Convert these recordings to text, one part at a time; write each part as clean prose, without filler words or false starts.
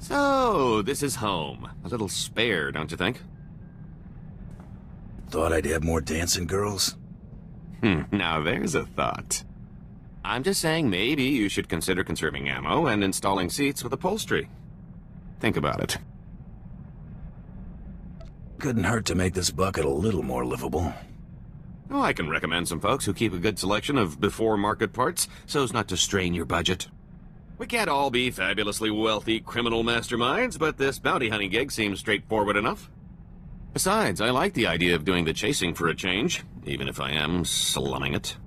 So, this is home. A little spare, don't you think? Thought I'd have more dancing girls? Now there's a thought. I'm just saying maybe you should consider conserving ammo and installing seats with upholstery. Think about it. Couldn't hurt to make this bucket a little more livable. Oh, I can recommend some folks who keep a good selection of before-market parts so as not to strain your budget. We can't all be fabulously wealthy criminal masterminds, but this bounty hunting gig seems straightforward enough. Besides, I like the idea of doing the chasing for a change, even if I am slumming it.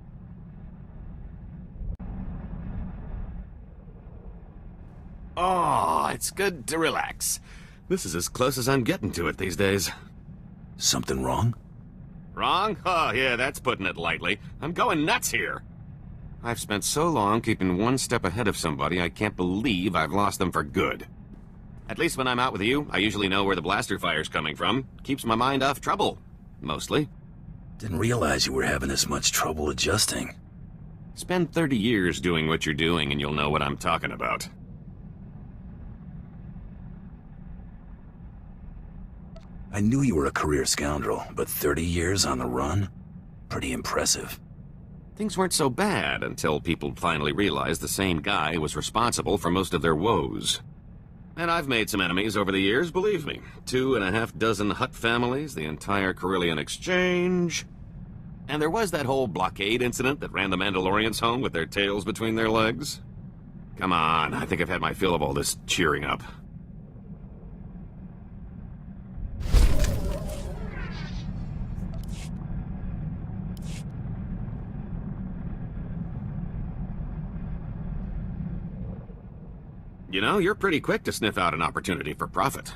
Oh, it's good to relax. This is as close as I'm getting to it these days. Something wrong? Wrong? Oh, yeah, that's putting it lightly. I'm going nuts here. I've spent so long keeping one step ahead of somebody, I can't believe I've lost them for good. At least when I'm out with you, I usually know where the blaster fire's coming from. Keeps my mind off trouble. Mostly. Didn't realize you were having this much trouble adjusting. Spend 30 years doing what you're doing and you'll know what I'm talking about. I knew you were a career scoundrel, but 30 years on the run? Pretty impressive. Things weren't so bad until people finally realized the same guy was responsible for most of their woes. And I've made some enemies over the years, believe me. 2.5 Hutt families, the entire Carillion Exchange. And there was that whole blockade incident that ran the Mandalorians home with their tails between their legs. Come on, I think I've had my fill of all this cheering up. You know, you're pretty quick to sniff out an opportunity for profit.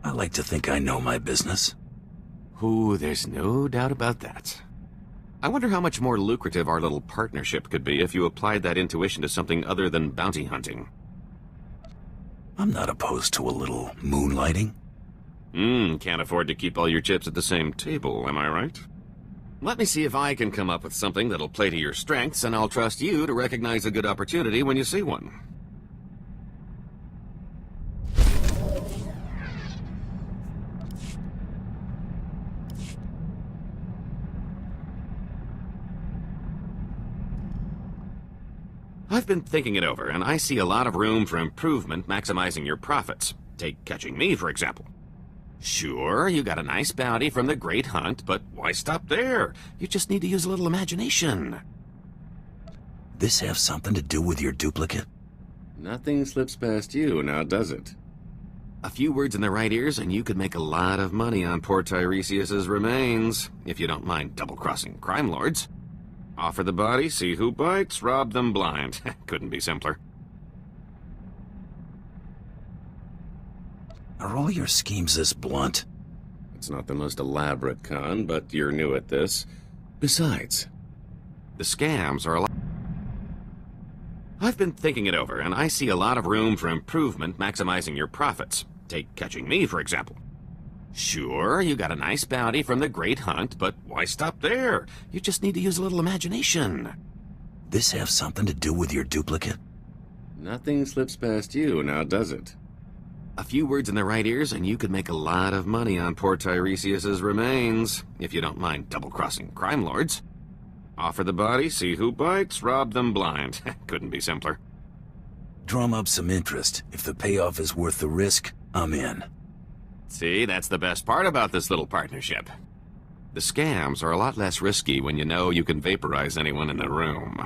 I like to think I know my business. Ooh, there's no doubt about that. I wonder how much more lucrative our little partnership could be if you applied that intuition to something other than bounty hunting. I'm not opposed to a little moonlighting. Can't afford to keep all your chips at the same table, am I right? Let me see if I can come up with something that'll play to your strengths, and I'll trust you to recognize a good opportunity when you see one. I've been thinking it over, and I see a lot of room for improvement maximizing your profits. Take catching me, for example. Sure, you got a nice bounty from the Great Hunt, but why stop there? You just need to use a little imagination. This have something to do with your duplicate? Nothing slips past you, now does it? A few words in the right ears and you could make a lot of money on poor Tiresias's remains, if you don't mind double-crossing crime lords. Offer the body, see who bites, rob them blind. Couldn't be simpler. Are all your schemes this blunt? It's not the most elaborate con, but you're new at this. Besides, the scams are a lot. I've been thinking it over, and I see a lot of room for improvement maximizing your profits. Take catching me, for example. Sure, you got a nice bounty from the Great Hunt, but why stop there? You just need to use a little imagination. This have something to do with your duplicate? Nothing slips past you, now does it? A few words in the right ears and you could make a lot of money on poor Tiresias's remains, if you don't mind double-crossing crime lords. Offer the body, see who bites, rob them blind. Couldn't be simpler. Drum up some interest. If the payoff is worth the risk, I'm in. See, that's the best part about this little partnership. The scams are a lot less risky when you know you can vaporize anyone in the room.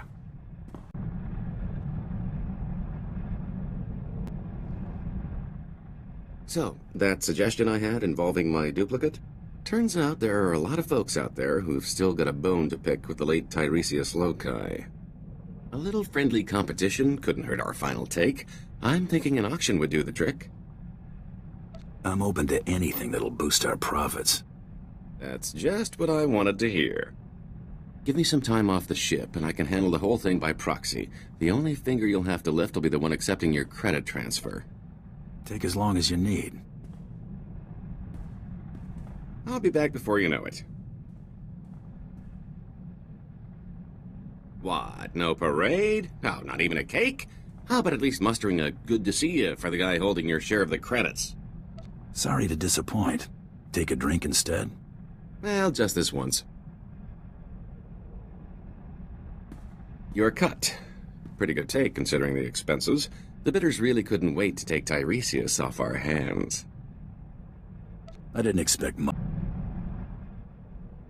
So, that suggestion I had involving my duplicate? Turns out there are a lot of folks out there who've still got a bone to pick with the late Tiresias Loci. A little friendly competition couldn't hurt our final take. I'm thinking an auction would do the trick. I'm open to anything that'll boost our profits. That's just what I wanted to hear. Give me some time off the ship, and I can handle the whole thing by proxy. The only finger you'll have to lift will be the one accepting your credit transfer. Take as long as you need. I'll be back before you know it. What, no parade? Oh, not even a cake? How about at least mustering a good to see you for the guy holding your share of the credits? Sorry to disappoint. Take a drink instead? Well, just this once. Your cut. Pretty good take, considering the expenses. The bidders really couldn't wait to take Tiresias off our hands. I didn't expect much.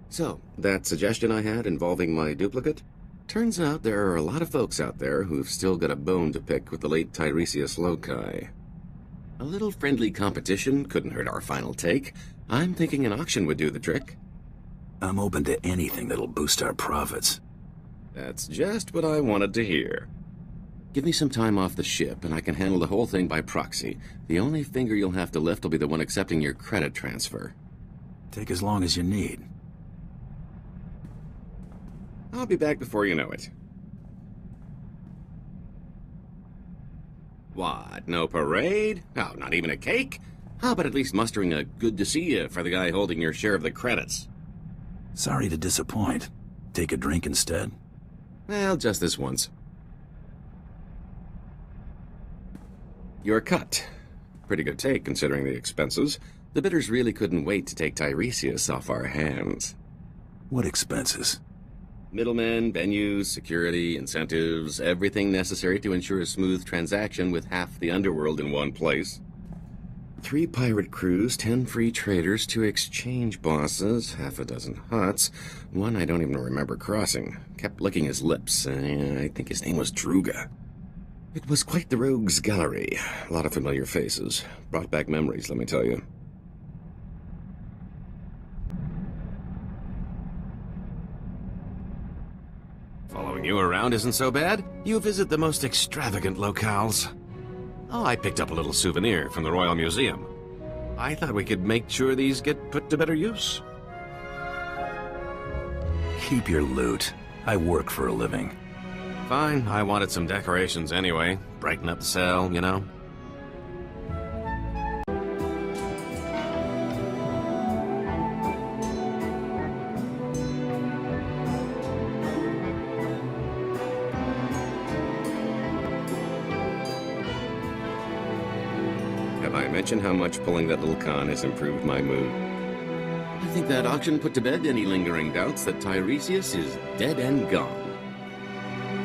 So, that suggestion I had involving my duplicate? Turns out there are a lot of folks out there who've still got a bone to pick with the late Tiresias Loci. A little friendly competition couldn't hurt our final take. I'm thinking an auction would do the trick. I'm open to anything that'll boost our profits. That's just what I wanted to hear. Give me some time off the ship, and I can handle the whole thing by proxy. The only finger you'll have to lift will be the one accepting your credit transfer. Take as long as you need. I'll be back before you know it. What, no parade? Oh, not even a cake? How about at least mustering a good to see you for the guy holding your share of the credits? Sorry to disappoint. Take a drink instead? Well, just this once. Your cut. Pretty good take, considering the expenses. The bidders really couldn't wait to take Tiresias off our hands. What expenses? Middlemen, venues, security, incentives, everything necessary to ensure a smooth transaction with half the underworld in one place. 3 pirate crews, 10 free traders, 2 exchange bosses, half a dozen huts, one I don't even remember crossing. Kept licking his lips. I think his name was Druga. It was quite the rogues' gallery. A lot of familiar faces. Brought back memories, let me tell you. Following you around isn't so bad. You visit the most extravagant locales. Oh, I picked up a little souvenir from the Royal Museum. I thought we could make sure these get put to better use. Keep your loot. I work for a living. Fine, I wanted some decorations anyway. Brighten up the cell, you know? Have I mentioned how much pulling that little con has improved my mood? I think that auction put to bed any lingering doubts that Tiresias is dead and gone.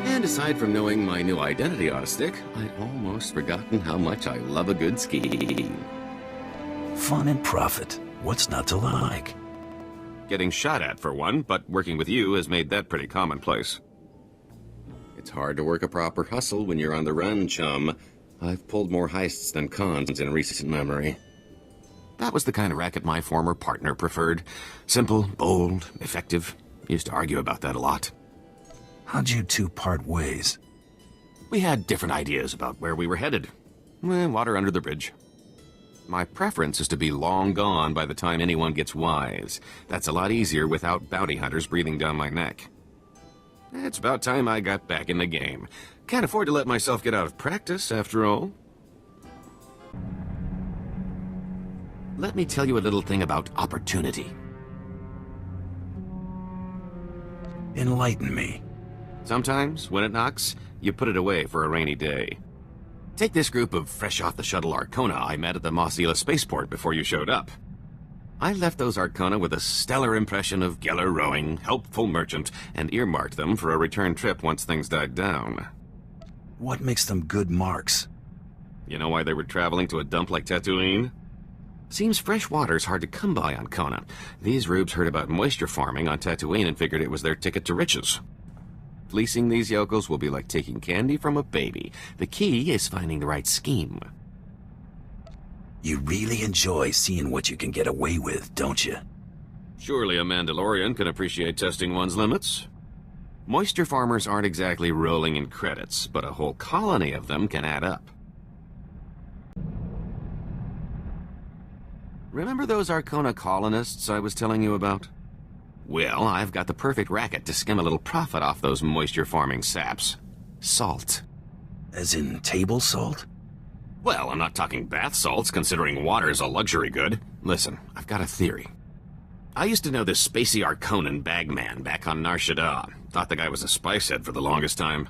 And aside from knowing my new identity ought to stick, I'd almost forgotten how much I love a good scheme. Fun and profit. What's not to like? Getting shot at, for one, but working with you has made that pretty commonplace. It's hard to work a proper hustle when you're on the run, chum. I've pulled more heists than cons in recent memory. That was the kind of racket my former partner preferred. Simple, bold, effective. Used to argue about that a lot. How'd you two part ways? We had different ideas about where we were headed. Water under the bridge. My preference is to be long gone by the time anyone gets wise. That's a lot easier without bounty hunters breathing down my neck. It's about time I got back in the game. Can't afford to let myself get out of practice, after all. Let me tell you a little thing about opportunity. Enlighten me. Sometimes, when it knocks, you put it away for a rainy day. Take this group of fresh-off-the-shuttle Arcona I met at the Mosila spaceport before you showed up. I left those Arcona with a stellar impression of Geller rowing, helpful merchant, and earmarked them for a return trip once things died down. What makes them good marks? You know why they were traveling to a dump like Tatooine? Seems fresh water's hard to come by on Kona. These rubes heard about moisture farming on Tatooine and figured it was their ticket to riches. Fleecing these yokels will be like taking candy from a baby. The key is finding the right scheme. You really enjoy seeing what you can get away with, don't you? Surely a Mandalorian can appreciate testing one's limits. Moisture farmers aren't exactly rolling in credits, but a whole colony of them can add up. Remember those Arcona colonists I was telling you about? Well, I've got the perfect racket to skim a little profit off those moisture-farming saps. Salt. As in table salt? Well, I'm not talking bath salts, considering water's a luxury good. Listen, I've got a theory. I used to know this spacey Arconan bagman back on Nar Shaddaa. Thought the guy was a spice head for the longest time.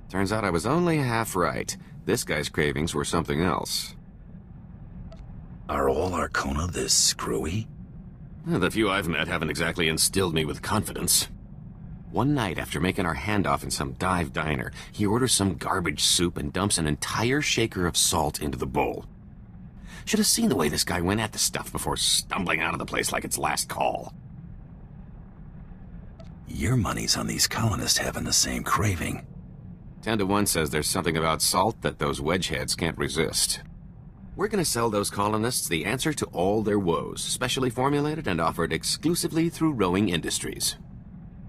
Turns out I was only half right. This guy's cravings were something else. Are all Arcona this screwy? The few I've met haven't exactly instilled me with confidence. One night, after making our handoff in some dive diner, he orders some garbage soup and dumps an entire shaker of salt into the bowl. Should have seen the way this guy went at the stuff before stumbling out of the place like its last call. Your money's on these colonists having the same craving. 10 to 1 says there's something about salt that those wedgeheads can't resist. We're gonna sell those colonists the answer to all their woes, specially formulated and offered exclusively through Rowing Industries.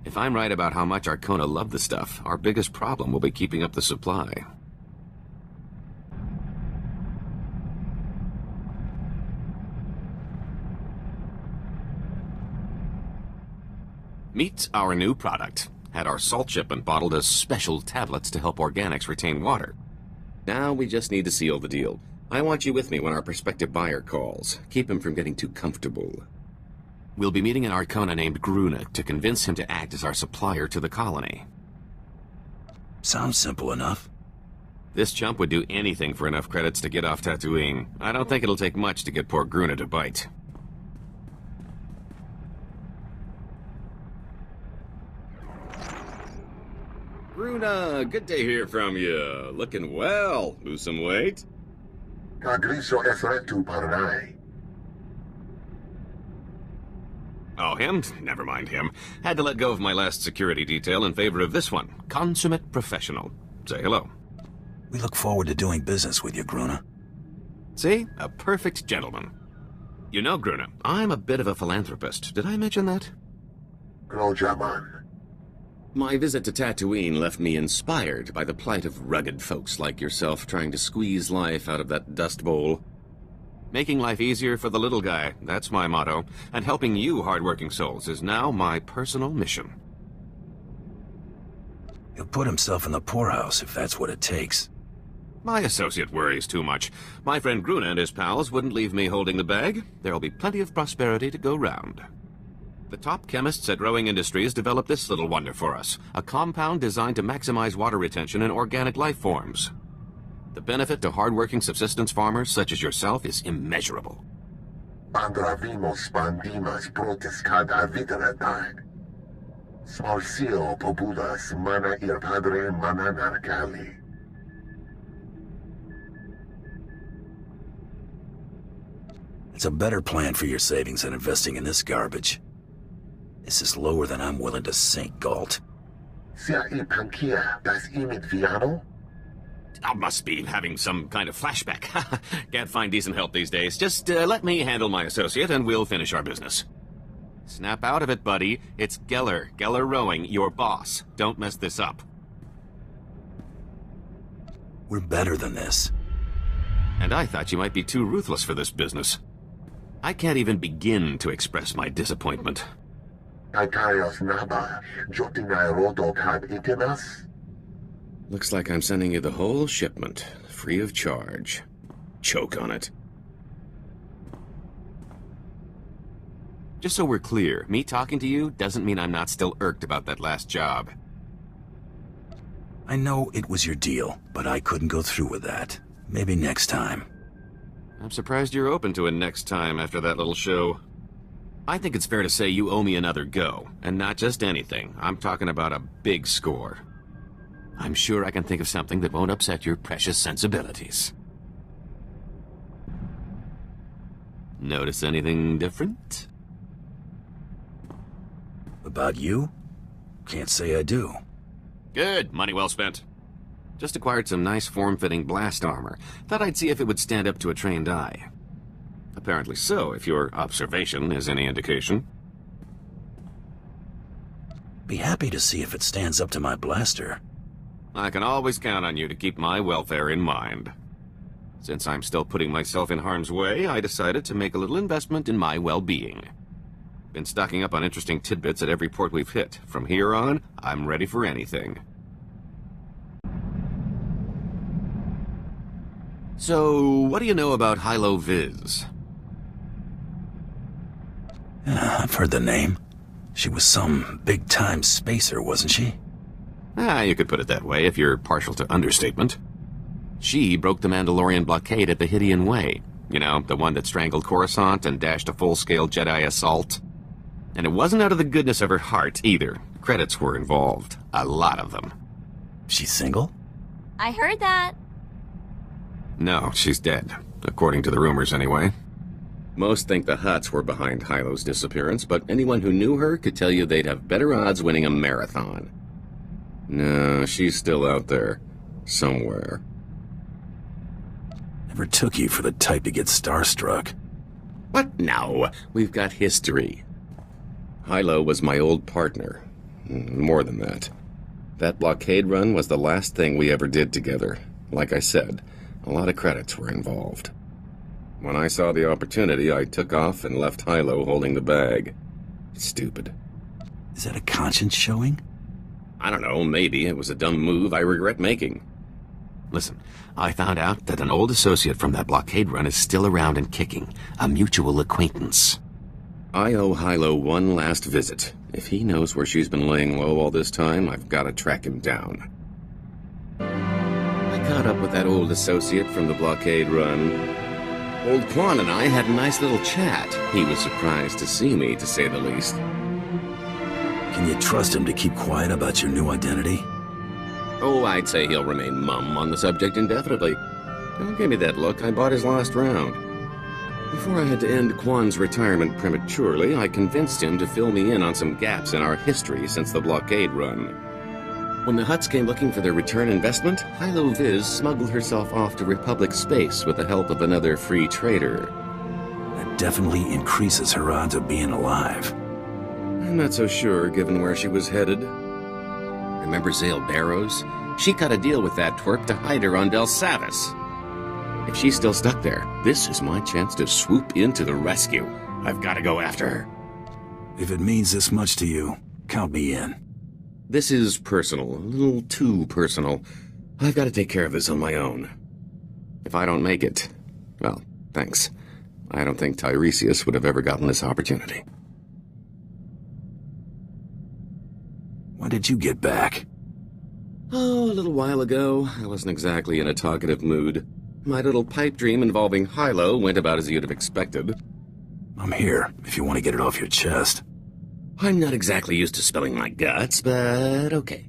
If I'm right about how much Arcona love the stuff, our biggest problem will be keeping up the supply. Meet our new product. Had our salt shipment bottled as special tablets to help organics retain water. Now we just need to seal the deal. I want you with me when our prospective buyer calls. Keep him from getting too comfortable. We'll be meeting an Arcona named Gruna to convince him to act as our supplier to the colony. Sounds simple enough. This chump would do anything for enough credits to get off Tatooine. I don't think it'll take much to get poor Gruna to bite. Gruna, good to hear from you. Looking well. Lose some weight? Tagriso Efretu Paranai. Oh, him? Never mind him. Had to let go of my last security detail in favor of this one. Consummate professional. Say hello. We look forward to doing business with you, Gruna. See? A perfect gentleman. You know, Gruna, I'm a bit of a philanthropist. Did I mention that? Grojaman. My visit to Tatooine left me inspired by the plight of rugged folks like yourself trying to squeeze life out of that dust bowl. Making life easier for the little guy, that's my motto, and helping you hardworking souls is now my personal mission. He'll put himself in the poorhouse if that's what it takes. My associate worries too much. My friend Gruna and his pals wouldn't leave me holding the bag. There'll be plenty of prosperity to go round. The top chemists at Rowing Industries developed this little wonder for us, a compound designed to maximize water retention in organic life forms. The benefit to hardworking subsistence farmers such as yourself is immeasurable. Pandravimos pandimas protescada videratag. Smalsio populas mana ir padre mana narcali. It's a better plan for your savings than investing in this garbage. This is lower than I'm willing to sink, Gault. Sia I pankia das imit viano? I must be having some kind of flashback. Can't find decent help these days. Just let me handle my associate and we'll finish our business. Snap out of it, buddy. It's Geller Rowing, your boss. Don't mess this up. We're better than this. And I thought you might be too ruthless for this business. I can't even begin to express my disappointment. Aikaios naba, jotinai rodo kad itinas? Looks like I'm sending you the whole shipment, free of charge. Choke on it. Just so we're clear, me talking to you doesn't mean I'm not still irked about that last job. I know it was your deal, but I couldn't go through with that. Maybe next time. I'm surprised you're open to it next time after that little show. I think it's fair to say you owe me another go, and not just anything. I'm talking about a big score. I'm sure I can think of something that won't upset your precious sensibilities. Notice anything different? About you? Can't say I do. Good. Money well spent. Just acquired some nice form-fitting blast armor. Thought I'd see if it would stand up to a trained eye. Apparently so, if your observation is any indication. Be happy to see if it stands up to my blaster. I can always count on you to keep my welfare in mind. Since I'm still putting myself in harm's way, I decided to make a little investment in my well-being. Been stocking up on interesting tidbits at every port we've hit. From here on, I'm ready for anything. So, what do you know about Hilo Viz? I've heard the name. She was some big-time spacer, wasn't she? Ah, you could put it that way if you're partial to understatement. She broke the Mandalorian blockade at the Hydian Way. You know, the one that strangled Coruscant and dashed a full-scale Jedi assault. And it wasn't out of the goodness of her heart, either. Credits were involved. A lot of them. She's single? I heard that. No, she's dead. According to the rumors, anyway. Most think the Hutts were behind Hylo's disappearance, but anyone who knew her could tell you they'd have better odds winning a marathon. No, she's still out there. Somewhere. Never took you for the type to get starstruck. What? No. We've got history. Hylo was my old partner. More than that. That blockade run was the last thing we ever did together. Like I said, a lot of credits were involved. When I saw the opportunity, I took off and left Hylo holding the bag. Stupid. Is that a conscience showing? I don't know, maybe. It was a dumb move I regret making. Listen, I found out that an old associate from that blockade run is still around and kicking. A mutual acquaintance. I owe Hylo one last visit. If he knows where she's been laying low all this time, I've got to track him down. I caught up with that old associate from the blockade run. Old Quan and I had a nice little chat. He was surprised to see me, to say the least. Can you trust him to keep quiet about your new identity? Oh, I'd say he'll remain mum on the subject indefinitely. Don't give me that look. I bought his last round. Before I had to end Quan's retirement prematurely, I convinced him to fill me in on some gaps in our history since the blockade run. When the Hutts came looking for their return investment, Hylo Viz smuggled herself off to Republic space with the help of another free trader. That definitely increases her odds of being alive. I'm not so sure, given where she was headed. Remember Zale Barrows? She cut a deal with that twerp to hide her on Del Savis. If she's still stuck there, this is my chance to swoop in to the rescue. I've got to go after her. If it means this much to you, count me in. This is personal, a little too personal. I've got to take care of this on my own. If I don't make it, well, thanks. I don't think Tiresias would have ever gotten this opportunity. When did you get back? Oh, a little while ago. I wasn't exactly in a talkative mood. My little pipe dream involving Hylo went about as you'd have expected. I'm here, if you want to get it off your chest. I'm not exactly used to spilling my guts, but okay.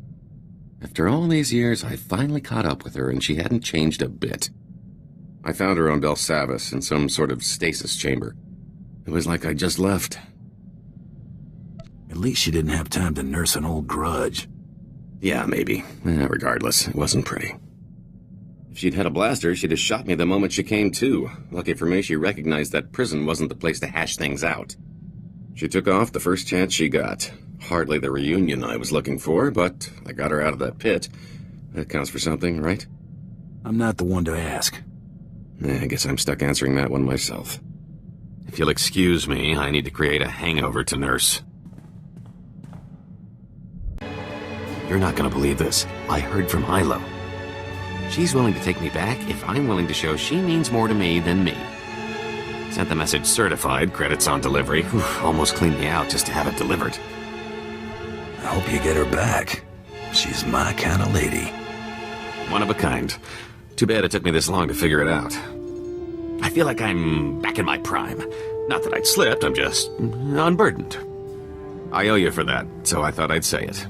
After all these years, I finally caught up with her, and she hadn't changed a bit. I found her on Del Savis in some sort of stasis chamber. It was like I just left. At least she didn't have time to nurse an old grudge. Yeah, maybe. Regardless, it wasn't pretty. If she'd had a blaster, she'd have shot me the moment she came to. Lucky for me, she recognized that prison wasn't the place to hash things out. She took off the first chance she got. Hardly the reunion I was looking for, but I got her out of that pit. That counts for something, right? I'm not the one to ask. I guess I'm stuck answering that one myself. If you'll excuse me, I need to create a hangover to nurse. You're not gonna believe this. I heard from Hylo. She's willing to take me back if I'm willing to show she means more to me than me. Sent the message certified, credits on delivery. Whew, almost cleaned me out just to have it delivered. I hope you get her back. She's my kind of lady. One of a kind. Too bad it took me this long to figure it out. I feel like I'm back in my prime. Not that I'd slipped, I'm just unburdened. I owe you for that, so I thought I'd say it.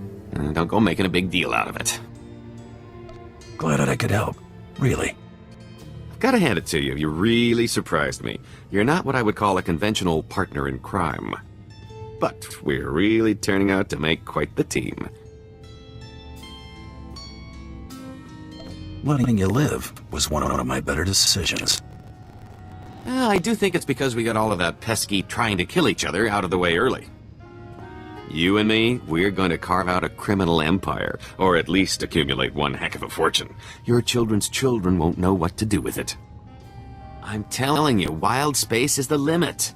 Don't go making a big deal out of it. Glad that I could help. Really. I've got to hand it to you. You really surprised me. You're not what I would call a conventional partner in crime. But we're really turning out to make quite the team. Letting you live was one of my better decisions. I do think it's because we got all of that pesky trying to kill each other out of the way early. You and me, we're going to carve out a criminal empire, or at least accumulate one heck of a fortune. Your children's children won't know what to do with it. I'm telling you, wild space is the limit.